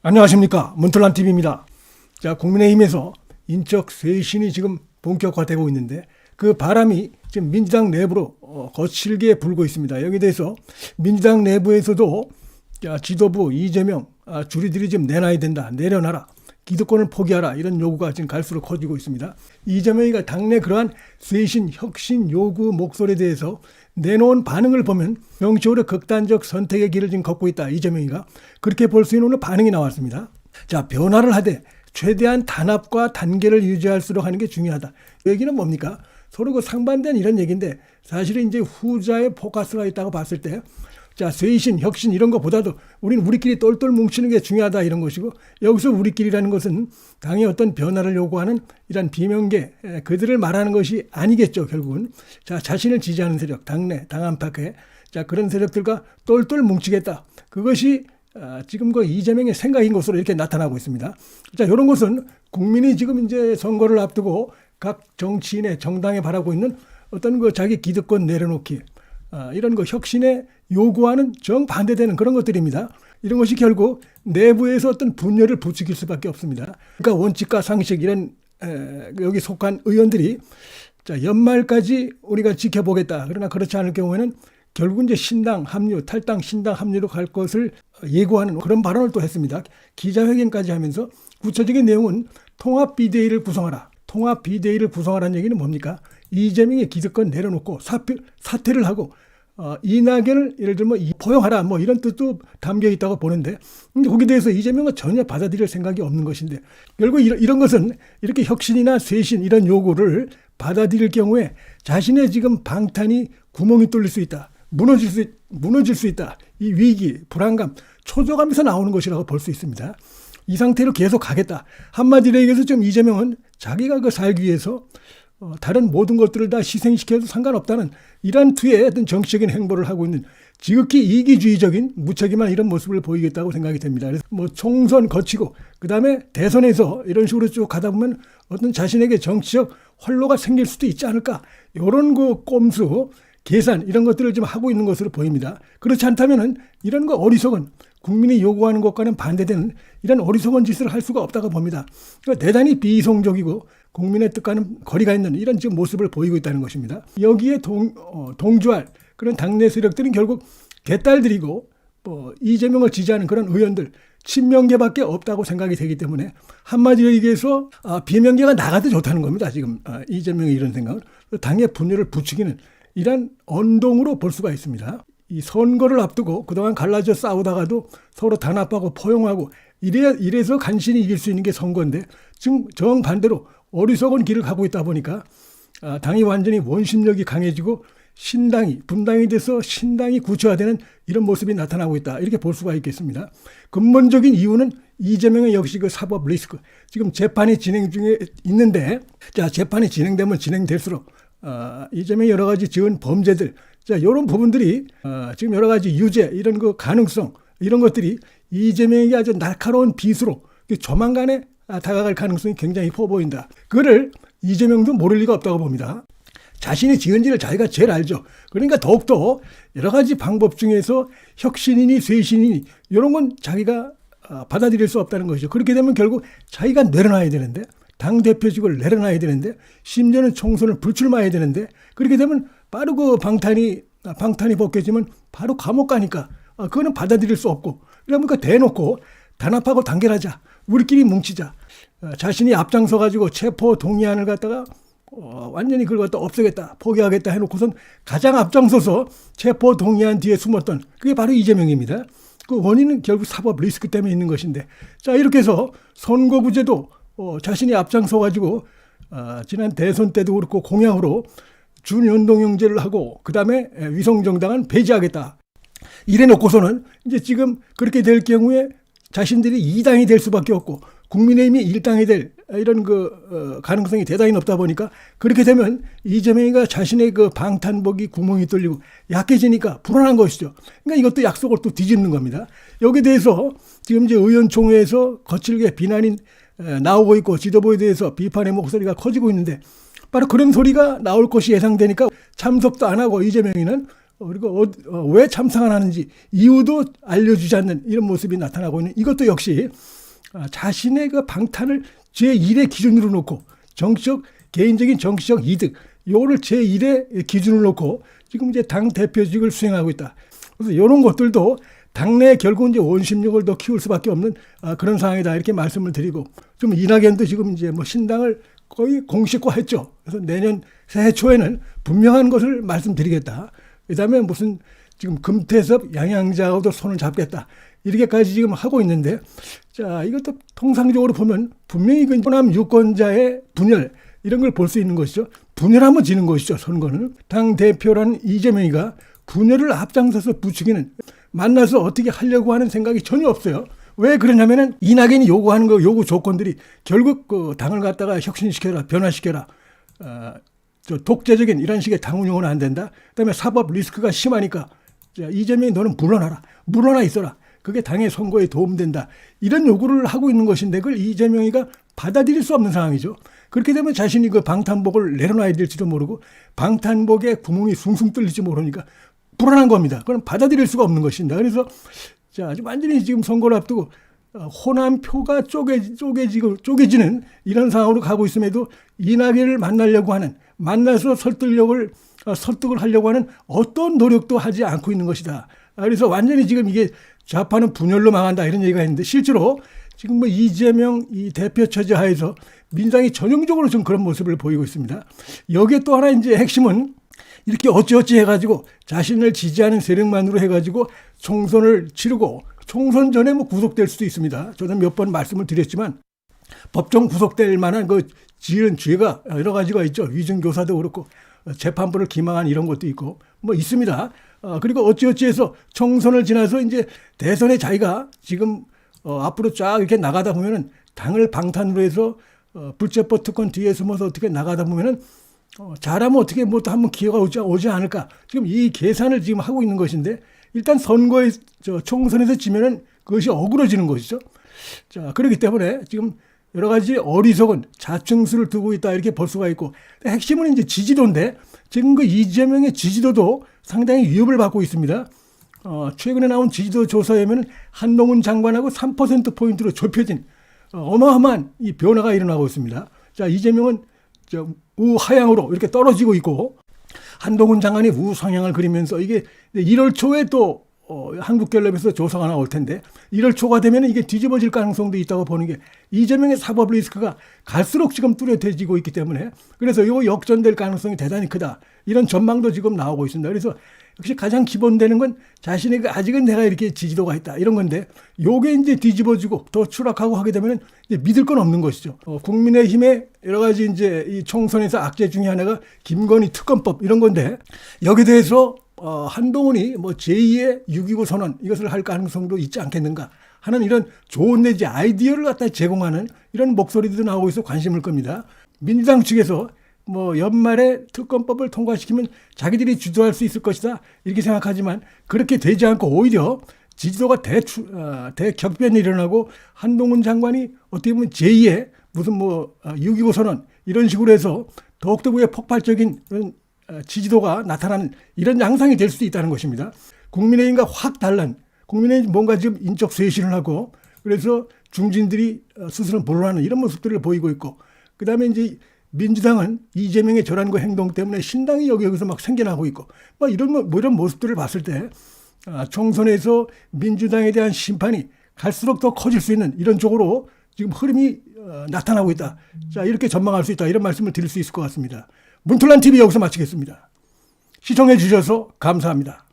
안녕하십니까, 문틀란TV입니다. 자, 국민의힘에서 인적 쇄신이 지금 본격화되고 있는데 그 바람이 지금 민주당 내부로 거칠게 불고 있습니다. 여기에 대해서 민주당 내부에서도 지도부 이재명 줄이들이 좀 내놔야 된다, 내려놔라, 기득권을 포기하라, 이런 요구가 지금 갈수록 커지고 있습니다. 이재명이가 당내 그러한 쇄신, 혁신 요구 목소리에 대해서 내놓은 반응을 보면 정치적으로 극단적 선택의 길을 지금 걷고 있다, 이재명이가. 그렇게 볼 수 있는 오늘 반응이 나왔습니다. 자, 변화를 하되 최대한 단합과 단계를 유지할수록 하는 게 중요하다. 이 얘기는 뭡니까? 서로 그 상반된 이런 얘기인데 사실은 이제 후자의 포커스가 있다고 봤을 때, 자, 쇄신, 혁신 이런 것보다도 우리는 우리끼리 똘똘 뭉치는 게 중요하다, 이런 것이고, 여기서 우리끼리라는 것은 당의 어떤 변화를 요구하는 이런 비명계, 그들을 말하는 것이 아니겠죠, 결국은. 자, 자신을 지지하는 세력, 당내, 당 안팎에, 자, 그런 세력들과 똘똘 뭉치겠다. 그것이 지금 그 이재명의 생각인 것으로 이렇게 나타나고 있습니다. 자, 이런 것은 국민이 지금 이제 선거를 앞두고 각 정치인의 정당에 바라고 있는 어떤 그 자기 기득권 내려놓기, 이런 거 혁신에 요구하는 정반대되는 그런 것들입니다. 이런 것이 결국 내부에서 어떤 분열을 부추길 수밖에 없습니다. 그러니까 원칙과 상식 이런 여기 속한 의원들이, 자, 연말까지 우리가 지켜보겠다, 그러나 그렇지 않을 경우에는 결국 이제 신당 합류, 탈당 신당 합류로 갈 것을 예고하는 그런 발언을 또 했습니다. 기자회견까지 하면서 구체적인 내용은 통합 비대위를 구성하라. 통합 비대위를 구성하라는 얘기는 뭡니까? 이재명의 기득권 내려놓고 사퇴를 하고 이낙연을 예를 들면 포용하라, 뭐 이런 뜻도 담겨 있다고 보는데, 근데 거기에 대해서 이재명은 전혀 받아들일 생각이 없는 것인데, 결국 이런 것은 이렇게 혁신이나 쇄신 이런 요구를 받아들일 경우에 자신의 지금 방탄이 구멍이 뚫릴 수 있다, 무너질 수 있다, 이 위기, 불안감, 초조감에서 나오는 것이라고 볼 수 있습니다. 이 상태로 계속 가겠다. 한마디로 얘기해서 좀 이재명은 자기가 그 살기 위해서 다른 모든 것들을 다 희생시켜도 상관없다는 이러한 투의 어떤 정치적인 행보를 하고 있는 지극히 이기주의적인 무책임한 이런 모습을 보이겠다고 생각이 됩니다. 그래서 뭐 총선 거치고 그 다음에 대선에서 이런 식으로 쭉 가다 보면 어떤 자신에게 정치적 활로가 생길 수도 있지 않을까, 이런 그 꼼수, 계산 이런 것들을 좀 하고 있는 것으로 보입니다. 그렇지 않다면은 이런 거 어리석은, 국민이 요구하는 것과는 반대되는 이런 어리석은 짓을 할 수가 없다고 봅니다. 그러니까 대단히 비이성적이고 국민의 뜻과는 거리가 있는 이런 지금 모습을 보이고 있다는 것입니다. 여기에 동조할 그런 당내 세력들은 결국 개딸들이고 이재명을 지지하는 그런 의원들, 친명계밖에 없다고 생각이 되기 때문에 한마디로 얘기해서 비명계가 나가도 좋다는 겁니다. 지금 이재명의 이런 생각은 당의 분열을 부추기는 이런 언동으로 볼 수가 있습니다. 이 선거를 앞두고 그동안 갈라져 싸우다가도 서로 단합하고 포용하고 이래서 간신히 이길 수 있는 게 선거인데, 지금 정반대로 어리석은 길을 가고 있다 보니까 당이 완전히 원심력이 강해지고 분당이 돼서 신당이 구체화되는 이런 모습이 나타나고 있다, 이렇게 볼 수가 있겠습니다. 근본적인 이유는 이재명의 역시 그 사법 리스크, 지금 재판이 진행 중에 있는데, 자, 재판이 진행되면 진행될수록 이재명이 여러 가지 지은 범죄들, 자, 이런 부분들이 지금 여러 가지 유죄, 이런 그 가능성, 이런 것들이 이재명에게 아주 날카로운 빗으로 조만간에 다가갈 가능성이 굉장히 커 보인다. 그거를 이재명도 모를 리가 없다고 봅니다. 자신이 지은 죄를 자기가 제일 알죠. 그러니까 더욱더 여러 가지 방법 중에서 혁신이니 쇄신이니 이런 건 자기가 받아들일 수 없다는 것이죠. 그렇게 되면 결국 자기가 내려놔야 되는데, 당대표직을 내려놔야 되는데, 심지어는 총선을 불출마해야 되는데, 그렇게 되면 바로 그 방탄이 벗겨지면 바로 감옥 가니까 그거는 받아들일 수 없고, 그러니까 대놓고 단합하고 단결하자, 우리끼리 뭉치자, 자신이 앞장서 가지고 체포 동의안을 갖다가 완전히 그걸 갖다 없애겠다, 포기하겠다 해놓고선 가장 앞장서서 체포 동의안 뒤에 숨었던 그게 바로 이재명입니다. 그 원인은 결국 사법 리스크 때문에 있는 것인데, 자, 이렇게 해서 선거구제도 자신이 앞장서 가지고 지난 대선 때도 그렇고 공약으로 준연동형제를 하고 그 다음에 위성정당은 폐지하겠다, 이래 놓고서는 이제 지금 그렇게 될 경우에 자신들이 2당이 될 수밖에 없고 국민의힘이 1당이 될 이런 그 가능성이 대단히 높다 보니까, 그렇게 되면 이재명이가 자신의 그 방탄복이 구멍이 뚫리고 약해지니까 불안한 것이죠. 그러니까 이것도 약속을 또 뒤집는 겁니다. 여기에 대해서 지금 이제 의원총회에서 거칠게 비난이 나오고 있고 지도부에 대해서 비판의 목소리가 커지고 있는데, 바로 그런 소리가 나올 것이 예상되니까 참석도 안 하고 이재명이는 그리고 왜 참상을 하는지 이유도 알려주지 않는 이런 모습이 나타나고 있는 이것도 역시 자신의 그 방탄을 제1의 기준으로 놓고 개인적인 정치적 이득 요거를 제1의 기준으로 놓고 지금 이제 당 대표직을 수행하고 있다. 그래서 이런 것들도 당내에 결국 이제 원심력을 더 키울 수밖에 없는 그런 상황이다 이렇게 말씀을 드리고 좀 이낙연도 지금 이제 뭐 신당을 거의 공식화했죠. 그래서 내년 새해 초에는 분명한 것을 말씀드리겠다. 그다음에 무슨 지금 금태섭 양양자하고도 손을 잡겠다. 이렇게까지 지금 하고 있는데 자 이것도 통상적으로 보면 분명히 그 호남 유권자의 분열 이런 걸 볼 수 있는 것이죠. 분열하면 지는 것이죠. 선거는. 당 대표라는 이재명이가 분열을 앞장서서 부추기는 만나서 어떻게 하려고 하는 생각이 전혀 없어요. 왜 그러냐면은 이낙연이 요구하는 거 요구 조건들이 결국 그 당을 갖다가 혁신시켜라 변화시켜라 저 독재적인 이런 식의 당 운영은 안 된다. 그다음에 사법 리스크가 심하니까 자, 이재명이 너는 물러나 있어라. 그게 당의 선거에 도움된다. 이런 요구를 하고 있는 것인데 그걸 이재명이가 받아들일 수 없는 상황이죠. 그렇게 되면 자신이 그 방탄복을 내려놔야 될지도 모르고 방탄복에 구멍이 숭숭 뚫릴지 모르니까 불안한 겁니다. 그건 받아들일 수가 없는 것입니다. 그래서 자, 완전히 지금 선거를 앞두고 호남표가 쪼개지는 이런 상황으로 가고 있음에도 이낙연을 만나려고 하는 만나서 설득을 하려고 하는 어떤 노력도 하지 않고 있는 것이다. 그래서 완전히 지금 이게 좌파는 분열로 망한다 이런 얘기가 있는데 실제로 지금 뭐 이재명 이 대표 처제 하에서 민주당이 전형적으로 좀 그런 모습을 보이고 있습니다. 여기에 또 하나 이제 핵심은 이렇게 어찌어찌 해가지고 자신을 지지하는 세력만으로 해가지고 총선을 치르고 총선 전에 뭐 구속될 수도 있습니다. 저는 몇 번 말씀을 드렸지만 법정 구속될 만한 그 지은 죄가 여러 가지가 있죠. 위증교사도 그렇고 재판부를 기망한 이런 것도 있고 뭐 있습니다. 그리고 어찌어찌 해서 총선을 지나서 이제 대선에 자기가 지금 앞으로 쫙 이렇게 나가다 보면은 당을 방탄으로 해서 불체포 특권 뒤에 숨어서 어떻게 나가다 보면은 잘하면 어떻게 뭐 또 한번 기회가 오지 않을까. 지금 이 계산을 지금 하고 있는 것인데 일단 선거에 총선에서 지면은 그것이 어그러지는 것이죠. 자, 그렇기 때문에 지금 여러 가지 어리석은 자충수를 두고 있다 이렇게 볼 수가 있고 핵심은 이제 지지도인데 지금 그 이재명의 지지도도 상당히 위협을 받고 있습니다. 최근에 나온 지지도 조사에 보면 한동훈 장관하고 3%포인트로 좁혀진 어마어마한 이 변화가 일어나고 있습니다. 자, 이재명은 우하향으로 이렇게 떨어지고 있고 한동훈 장관이 우상향을 그리면서 이게 1월 초에 또 한국갤럽에서 조사가 나올 텐데 1월 초가 되면 이게 뒤집어질 가능성도 있다고 보는 게 이재명의 사법 리스크가 갈수록 지금 뚜렷해지고 있기 때문에 그래서 이거 역전될 가능성이 대단히 크다. 이런 전망도 지금 나오고 있습니다. 그래서 역시 가장 기본되는 건 자신의 아직은 내가 이렇게 지지도가 있다. 이런 건데 요게 이제 뒤집어지고 더 추락하고 하게 되면 이제 믿을 건 없는 것이죠. 국민의힘의 여러 가지 이제 이 총선에서 악재 중에 하나가 김건희 특검법 이런 건데 여기에 대해서 한동훈이 뭐 제2의 6.29 선언 이것을 할 가능성도 있지 않겠는가 하는 이런 좋은 내지 아이디어를 갖다 제공하는 이런 목소리도 나오고 있어 관심을 겁니다. 민주당 측에서 뭐 연말에 특검법을 통과시키면 자기들이 주도할 수 있을 것이다 이렇게 생각하지만 그렇게 되지 않고 오히려 지지도가 대격변이 일어나고 한동훈 장관이 어떻게 보면 제2의 무슨 뭐 6.29 선언 이런 식으로 해서 더욱더 폭발적인 그런 지지도가 나타나는 이런 양상이 될 수도 있다는 것입니다. 국민의힘과 확 달란 국민의힘 뭔가 지금 인적 쇄신을 하고 그래서 중진들이 스스로 물러나는 이런 모습들을 보이고 있고 그다음에 이제 민주당은 이재명의 저란과 행동 때문에 신당이 여기서 막 생겨나고 있고 뭐 이런 모습들을 봤을 때 총선에서 민주당에 대한 심판이 갈수록 더 커질 수 있는 이런 쪽으로 지금 흐름이 나타나고 있다. 자, 이렇게 전망할 수 있다. 이런 말씀을 드릴 수 있을 것 같습니다. 문틀란 TV 여기서 마치겠습니다. 시청해 주셔서 감사합니다.